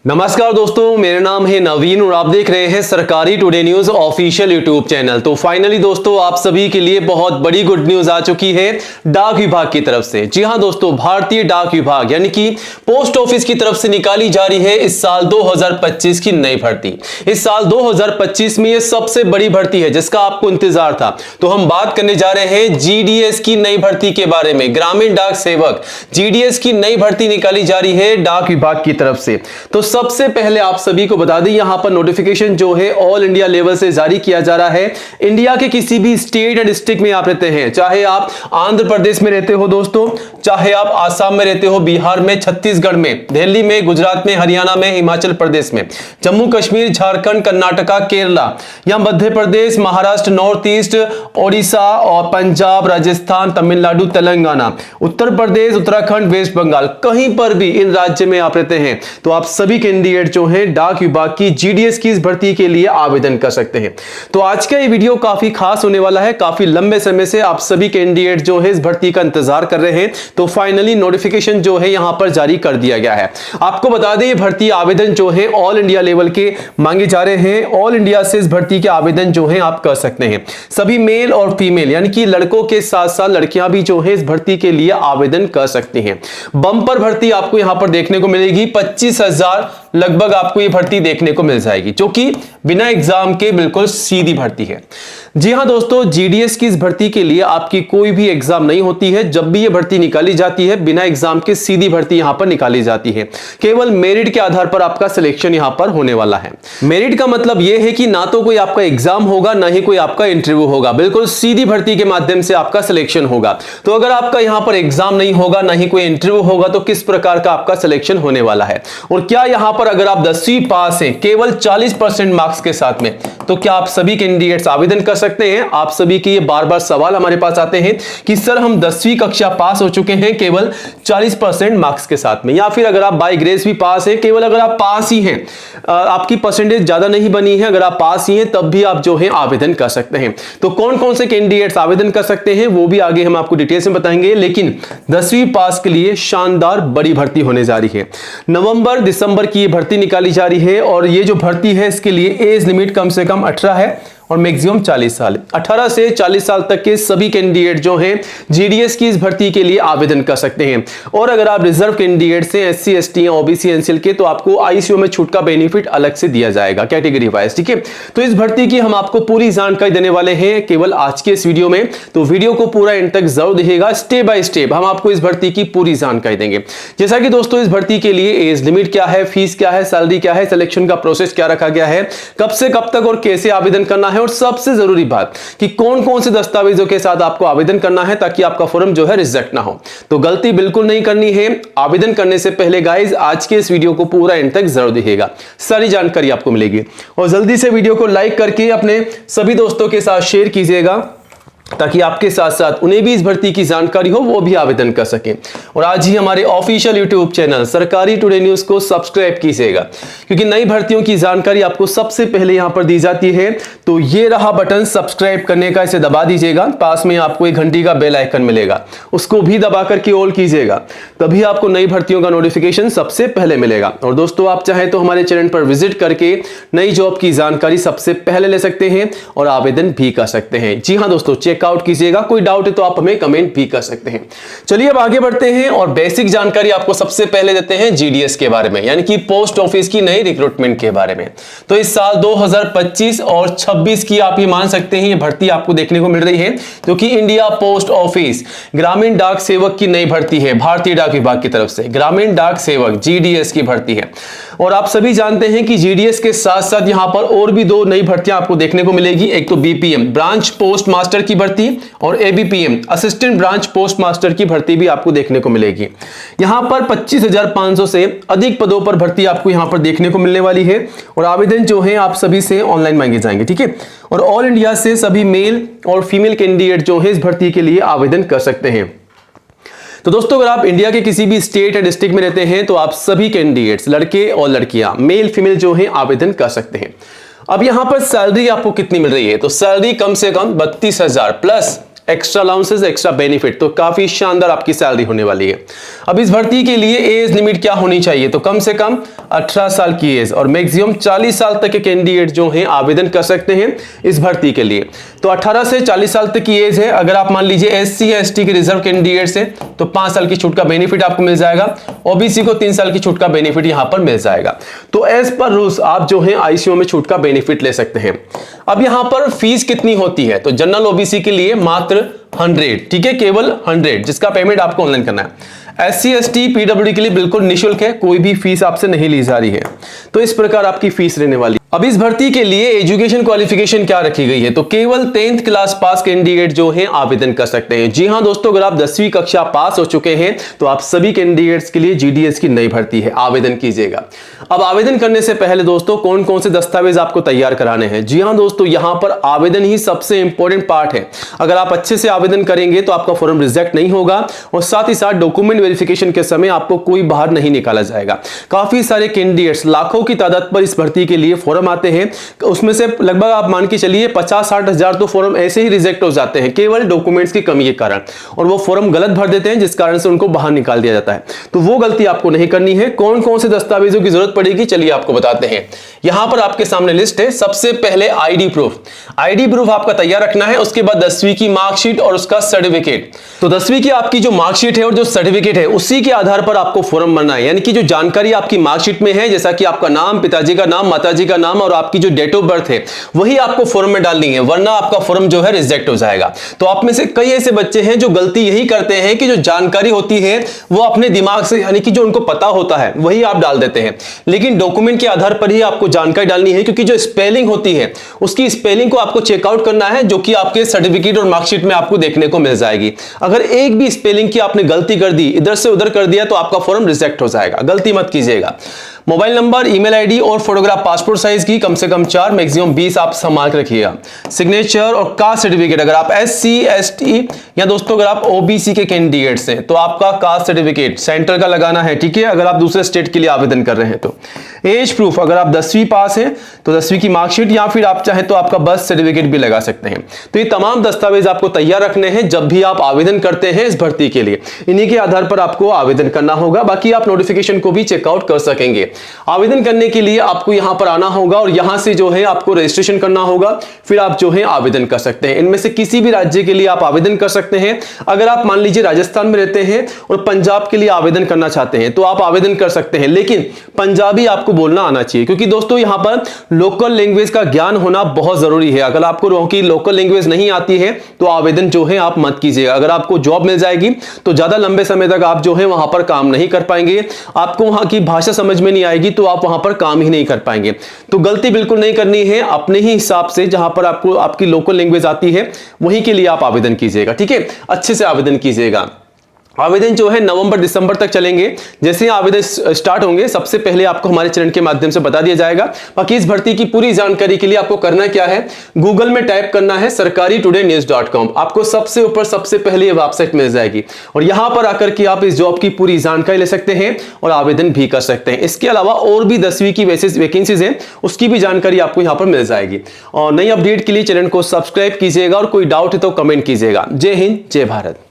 नमस्कार दोस्तों, मेरा नाम है नवीन और आप देख रहे हैं सरकारी today news official YouTube channel. तो फाइनली दोस्तों, आप सभी के लिए बहुत बड़ी गुड न्यूज आ चुकी है डाक विभाग की तरफ से। जी हां दोस्तों, भारतीय डाक विभाग यानी कि पोस्ट ऑफिस की तरफ से निकाली जा रही है इस साल 2025 की नई भर्ती। इस साल 2025 में यह सबसे बड़ी भर्ती है जिसका आपको इंतजार था। तो हम बात करने जा रहे हैं जीडीएस की नई भर्ती के बारे में। ग्रामीण डाक सेवक जीडीएस की नई भर्ती निकाली जा रही है डाक विभाग की तरफ से। तो सबसे पहले आप सभी को बता दें, यहां पर नोटिफिकेशन जो है ऑल इंडिया लेवल से जारी किया जा रहा है। इंडिया के किसी भी स्टेट एंड डिस्ट्रिक्ट में आप रहते हैं, चाहे आप आंध्र प्रदेश में रहते हो दोस्तों, चाहे आप आसाम में रहते हो, बिहार में, छत्तीसगढ़ में, दिल्ली में, गुजरात में, हरियाणा में, हिमाचल प्रदेश में, जम्मू कश्मीर, झारखंड, कर्नाटका, केरला या मध्य प्रदेश, महाराष्ट्र, नॉर्थ ईस्ट, ओडिशा और पंजाब, राजस्थान, तमिलनाडु, तेलंगाना, उत्तर प्रदेश, उत्तराखंड, वेस्ट बंगाल, कहीं पर भी इन राज्य में आप रहते हैं तो आप सभी कैंडिडेट जो हैं डाक विभाग की जीडीएस की इस भर्ती के लिए आवेदन कर सकते हैं। तो आज का ये वीडियो काफी खास होने वाला है। काफी लंबे समय से आप सभी कैंडिडेट जो है इस भर्ती का इंतजार कर रहे हैं, तो फाइनली नोटिफिकेशन जो है यहां पर जारी कर दिया गया है। आपको बता दें, ये भर्ती आवेदन जो है ऑल इंडिया लेवल के मांगे जा रहे हैं। ऑल इंडिया से इस भर्ती के आवेदन जो है आप कर सकते हैं। सभी मेल और फीमेल यानी कि लड़कों के साथ साथ लड़कियां भी जो है इस भर्ती के लिए आवेदन कर सकती हैं। बंपर भर्ती आपको यहां पर देखने को मिलेगी। 25,000 लगभग आपको ये भर्ती देखने को मिल जाएगी, जो कि बिना एग्जाम के बिल्कुल सीधी भर्ती है। जी हां दोस्तों, जीडीएस की इस भर्ती के लिए आपकी कोई भी एग्जाम नहीं होती है। जब भी ये भर्ती निकाली जाती है बिना एग्जाम के सीधी भर्ती यहां पर निकाली जाती है। केवल मेरिट के आधार पर आपका सिलेक्शन यहां पर होने वाला है। मेरिट का मतलब यह है कि ना तो कोई आपका एग्जाम होगा, ना ही कोई आपका इंटरव्यू होगा, बिल्कुल सीधी भर्ती के माध्यम से आपका सिलेक्शन होगा। तो अगर आपका यहां पर एग्जाम नहीं होगा, ना ही कोई इंटरव्यू होगा, तो किस प्रकार का आपका सिलेक्शन होने वाला है। और क्या यहां पर अगर आप 10वीं पास हैं केवल 40% मार्क्स के साथ में, तो क्या आप सभी कैंडिडेट्स आवेदन कर सकते हैं। आप सभी के ये बार बार सवाल हमारे पास आते हैं कि सर हम 10वीं कक्षा पास हो चुके हैं केवल 40% मार्क्स के साथ में, या फिर अगर आप बाय ग्रेस भी पास हैं, केवल अगर आप पास ही हैं, आपकी परसेंटेज ज्यादा नहीं बनी है, अगर आप पास ही हैं तब भी आप जो है आवेदन कर सकते हैं। तो कौन कौन से कैंडिडेट्स आवेदन कर सकते हैं वो भी आगे हम आपको डिटेल्स में बताएंगे। लेकिन 10वीं पास के लिए शानदार बड़ी भर्ती होने जा रही है। नवंबर दिसंबर की ये भर्ती निकाली जा रही है और ये जो भर्ती है इसके लिए एज लिमिट कम से कम 18 है और मैक्सिमम 40 साल। 18 से 40 साल तक के सभी कैंडिडेट जो हैं जीडीएस की इस भर्ती के लिए आवेदन कर सकते हैं। और अगर आप रिजर्व कैंडिडेट हैं, एससी एसटी या ओबीसी एनसीएल के, तो आपको आईसीयू में छूट का बेनिफिट अलग से दिया जाएगा कैटेगरी वाइज। ठीक है, तो इस भर्ती की हम आपको पूरी जानकारी देने वाले हैं केवल आज के इस वीडियो में। तो वीडियो को पूरा एंड तक जरूर देखिएगा। स्टेप बाय स्टेप हम आपको इस भर्ती की पूरी जानकारी देंगे। जैसा कि दोस्तों, इस भर्ती के लिए एज लिमिट क्या है, फीस क्या है, सैलरी क्या है, सिलेक्शन का प्रोसेस क्या रखा गया है, कब से कब तक और कैसे आवेदन करना है, और सबसे जरूरी बात कि कौन कौन से दस्तावेजों के साथ आपको आवेदन करना है ताकि आपका फॉर्म जो है रिजेक्ट ना हो। तो गलती बिल्कुल नहीं करनी है। आवेदन करने से पहले गाइस आज के इस वीडियो को पूरा एंड तक जरूर देखिएगा, सारी जानकारी आपको मिलेगी। और जल्दी से वीडियो को लाइक करके अपने सभी दोस्तों के साथ शेयर कीजिएगा ताकि आपके साथ साथ उन्हें भी इस भर्ती की जानकारी हो, वो भी आवेदन कर सकें। और आज ही हमारे ऑफिशियल यूट्यूब चैनल सरकारी टुडे न्यूज को सब्सक्राइब कीजिएगा, क्योंकि नई भर्तियों की जानकारी आपको सबसे पहले यहां पर दी जाती है। तो ये रहा बटन सब्सक्राइब करने का, इसे दबा दीजिएगा। पास में आपको एक घंटी का बेल आइकन मिलेगा, उसको भी दबा करके ऑल कीजिएगा, तभी आपको नई भर्तियों का नोटिफिकेशन सबसे पहले मिलेगा। और दोस्तों, आप चाहें तो हमारे चैनल पर विजिट करके नई जॉब की जानकारी सबसे पहले ले सकते हैं और आवेदन भी कर सकते हैं। जी हाँ दोस्तों, चेकआउट कीजिएगा। कोई डाउट है तो आप हमें कमेंट भी कर सकते हैं। चलिए अब आगे बढ़ते हैं और बेसिक जानकारी आपको सबसे पहले देते हैं जीडीएस के बारे में, यानी कि पोस्ट ऑफिस की नई रिक्रूटमेंट के बारे में। तो इस साल 2025 और 26 की आप ये मान सकते हैं ये भर्ती आपको देखने को मिल रही है, जो कि इंडिया पोस्ट ऑफिस ग्रामीण डाक सेवक की नई भर्ती है। भारतीय डाक विभाग की तरफ से ग्रामीण डाक सेवक जीडीएस की भर्ती है। और आप सभी जानते हैं कि जीडीएस के साथ साथ यहां पर और भी दो नई भर्तियां आपको देखने को मिलेगी। एक तो बीपीएम ब्रांच पोस्ट मास्टर की भर्ती और ABPM assistant branch post master की भर्ती भी आपको देखने को मिलेगी। यहां पर 25,500 से अधिक पदों पर भर्ती आपको यहां पर देखने को मिलने वाली है। और आवेदन जो है आप सभी से ऑनलाइन मांगे जाएंगे। ठीक है, और ऑल इंडिया से सभी मेल और फीमेल कैंडिडेट जो है इस भर्ती के लिए आवेदन कर सकते हैं। तो दोस्तों, अगर आप इंडिया के किसी भी स्टेट या डिस्ट्रिक्ट में रहते हैं तो आप सभी कैंडिडेट्स लड़के और लड़कियां मेल फीमेल जो है आवेदन कर सकते हैं। अब यहां पर सैलरी आपको कितनी मिल रही है, तो सैलरी कम से कम 32,000 plus extra allowances, extra benefit, तो काफी शानदार आपकी सैलरी होने वाली है। अब इस भर्ती के लिए एज लिमिट क्या होनी चाहिए, तो कम से कम 18 साल की एज और मैक्सिमम 40 साल तक के कैंडिडेट जो हैं आवेदन कर सकते हैं इस भर्ती के लिए। तो 18 से 40 साल तक की एज है। अगर आप मान लीजिए SC या ST के रिजर्व कैंडिडेट है तो 5 साल की छूट का बेनिफिट आपको मिल जाएगा। OBC को 3 साल की छूट का बेनिफिट यहां पर मिल जाएगा। तो एज पर रूल्स आप जो है ICO में छूट का बेनिफिट ले सकते हैं। अब यहां पर फीस कितनी होती है, तो जनरल OBC के लिए मात्र 100, ठीक है, केवल 100, जिसका पेमेंट आपको ऑनलाइन करना है। SC ST PWD के लिए बिल्कुल निःशुल्क है, कोई भी फीस आपसे नहीं ली जा रही है। तो इस प्रकार आपकी फीस रहने वाली। अब इस भर्ती के लिए एजुकेशन क्वालिफिकेशन क्या रखी गई है, तो केवल 10th क्लास पास कैंडिडेट जो है आवेदन कर सकते हैं। जी हां दोस्तों, अगर आप 10वीं कक्षा पास हो चुके हैं तो आप सभी कैंडिडेट्स के लिए GDS की नई भर्ती है, आवेदन कीजिएगा। अब आवेदन करने से पहले दोस्तों कौन कौन से दस्तावेज आपको तैयार कराने हैं, जी हां दोस्तों, यहां पर आवेदन ही सबसे इंपॉर्टेंट पार्ट है। अगर आप अच्छे से आवेदन करेंगे तो आपका फॉर्म रिजेक्ट नहीं होगा और साथ ही साथ डॉक्यूमेंट वेरिफिकेशन के समय आपको कोई बाहर नहीं निकाला जाएगा। काफी सारे कैंडिडेट्स लाखों की तादाद पर इस भर्ती के लिए फॉर्म आते हैं, उसमें से लगभग आप मान के चलिए 50-60 हजार तो फॉर्म ऐसे ही रिजेक्ट हो जाते हैं केवल डॉक्यूमेंट्स की कमी के कारण, और वो फॉर्म गलत भर देते हैं जिस कारण से उनको बाहर निकाल दिया जाता है। तो वो गलती आपको नहीं करनी है। कौन कौन से दस्तावेजों की जरूरत पड़ेगी चलिए आपको बताते हैं। यहां पर आपके सामने लिस्ट है। सबसे पहले ID प्रूफ आपका तैयार रखना है। उसके बाद 10वीं की मार्कशीट और उसका सर्टिफिकेट। तो 10वीं की आपकी जो मार्कशीट है और जो सर्टिफिकेट है उसी के आधार पर आपको फॉर्म भरना है। यानी कि जो जानकारी आपकी मार्कशीट में है, जैसा कि आपका नाम, पिताजी का नाम, माताजी का नाम और आपकी जो डेट ऑफ बर्थ है, वही आपको फॉर्म में डालनी है, वरना आपका फॉर्म जो है रिजेक्ट हो जाएगा। तो आप में से कई ऐसे बच्चे हैं जो गलती यही करते हैं कि जो जानकारी होती है वो अपने दिमाग से, यानी कि जो उनको पता होता है वही आप डाल देते हैं, लेकिन डॉक्यूमेंट के आधार पर ही आपको जानकारी डालनी है, क्योंकि जो स्पेलिंग होती है उसकी स्पेलिंग को आपको चेकआउट करना है, जो कि आपके सर्टिफिकेट और मार्कशीट में आपको देखने को मिल जाएगी। अगर एक भी स्पेलिंग की आपने गलती कर दी, इधर से उधर कर दिया, तो आपका फॉर्म रिजेक्ट हो जाएगा। गलती मत कीजिएगा। मोबाइल नंबर, ईमेल आईडी और फोटोग्राफ पासपोर्ट साइज की कम से कम 4, मैक्सिमम 20 आप संभाल के रखिएगा। सिग्नेचर और कास्ट सर्टिफिकेट, अगर आप SC ST या दोस्तों अगर आप OBC के कैंडिडेट्स हैं तो आपका कास्ट सर्टिफिकेट सेंटर का लगाना है, ठीक है, अगर आप दूसरे स्टेट के लिए आवेदन कर रहे हैं तो। एज प्रूफ, अगर आप 10वीं पास हैं तो 10वीं की मार्कशीट या फिर आप चाहें तो आपका बर्थ सर्टिफिकेट भी लगा सकते हैं। तो ये तमाम दस्तावेज आपको तैयार रखने हैं जब भी आप आवेदन करते हैं इस भर्ती के लिए। इन्हीं के आधार पर आपको आवेदन करना होगा। बाकी आप नोटिफिकेशन को भी चेकआउट कर सकेंगे। आवेदन करने के लिए आपको यहां पर आना होगा और यहां से जो है आपको रजिस्ट्रेशन करना होगा, फिर आप जो है आवेदन कर सकते हैं। इनमें से किसी भी राज्य के लिए आप आवेदन कर सकते हैं। अगर आप मान लीजिए राजस्थान में रहते हैं और पंजाब के लिए आवेदन करना चाहते हैं तो आप आवेदन कर सकते हैं, लेकिन पंजाबी आपको बोलना आना चाहिए, क्योंकि दोस्तों यहां पर लोकल लैंग्वेज का ज्ञान होना बहुत जरूरी है। अगर आपको लोकल लैंग्वेज नहीं आती है तो आवेदन जो है आप मत कीजिएगा। अगर आपको जॉब मिल जाएगी तो ज्यादा लंबे समय तक आप जो है वहां पर काम नहीं कर पाएंगे, आपको वहां की भाषा समझ में नहीं आएगी, तो आप वहां पर काम ही नहीं कर पाएंगे। तो गलती बिल्कुल नहीं करनी है। अपने ही हिसाब से जहां पर आपको आपकी लोकल लैंग्वेज आती है वहीं के लिए आप आवेदन कीजिएगा, ठीक है, अच्छे से आवेदन कीजिएगा। आवेदन जो है नवंबर दिसंबर तक चलेंगे। जैसे ही आवेदन स्टार्ट होंगे सबसे पहले आपको हमारे चैनल के माध्यम से बता दिया जाएगा। बाकी इस भर्ती की पूरी जानकारी के लिए आपको करना क्या है, गूगल में टाइप करना है sarkaritoday.news.com। आपको सबसे ऊपर सबसे पहले ये वेबसाइट मिल जाएगी और यहां पर आकर के आप इस जॉब की पूरी जानकारी ले सकते हैं और आवेदन भी कर सकते हैं। इसके अलावा और भी 10वीं की वैकेंसीज है, उसकी भी जानकारी आपको यहां पर मिल जाएगी। और नई अपडेट के लिए चैनल को सब्सक्राइब कीजिएगा और कोई डाउट है तो कमेंट कीजिएगा। जय हिंद, जय भारत।